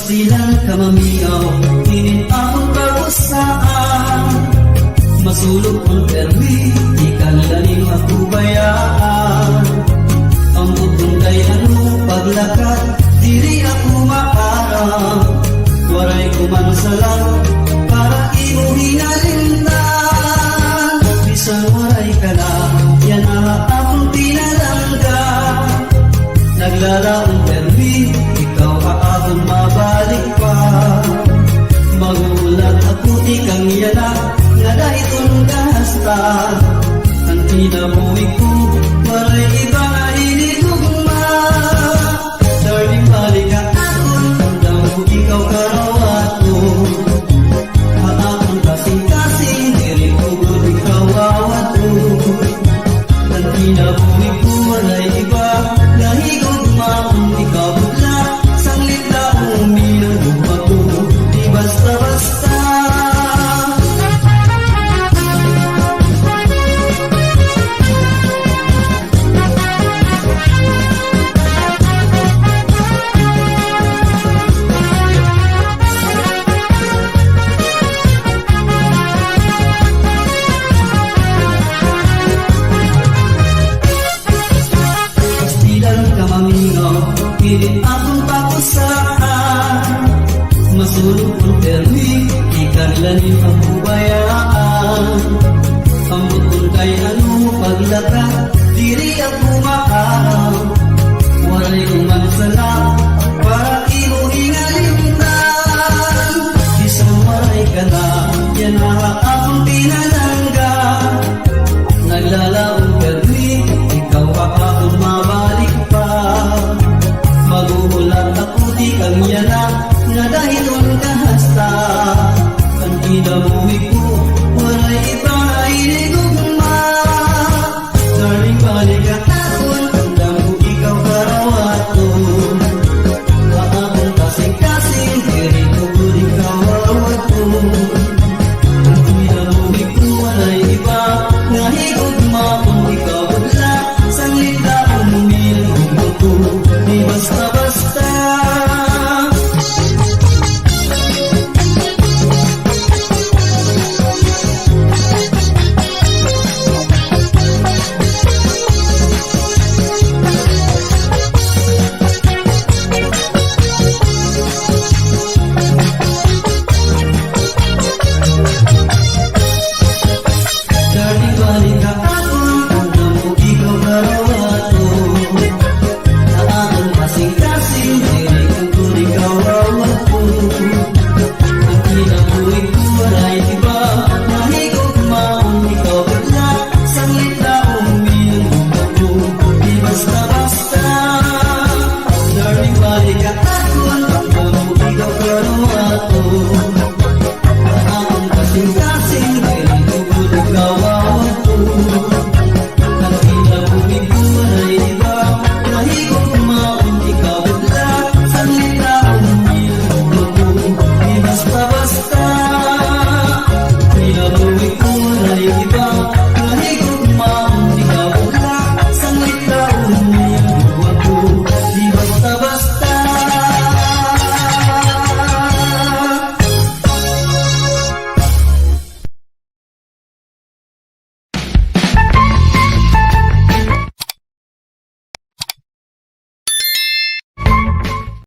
Pastilan ka mamigaw, inin akong pag-usaan. Masulog ang permi, di ka lalim ako bayaan. Ang butong kay ano paglakad, diri ako maarang. Waray ko man salang, para imo hinalindan. Bisan waray ka lang, yan ang akong pinalangga. Naglaraong permi, ikaw akong mabalik pa. Magulat ako ikang yana, nga dahil itong gasta. Ang tinabuhi ko, waray iba nga inigugma. Darling, balik ka akon, tandang mo ikaw karawat ko. Haakong kasing-kasing, diri ko gud ikaw awat ko. Ang tinabuhi ko, waray iba, nahigugma kung ikaw butla. Sanglit na umilang ako, di basta-basta. Pilit akong pakusaan, masulog ang permi, di karlanin ang bubayaan. Ang butong kay ano paglaka, diri ako maarang. Waray uman sala, para imo hingalindan. Isang waray ka na, yan ang akong pinalangga. Naglalaong permi, ikaw akong mabalik pa. Magulat ako di kang yan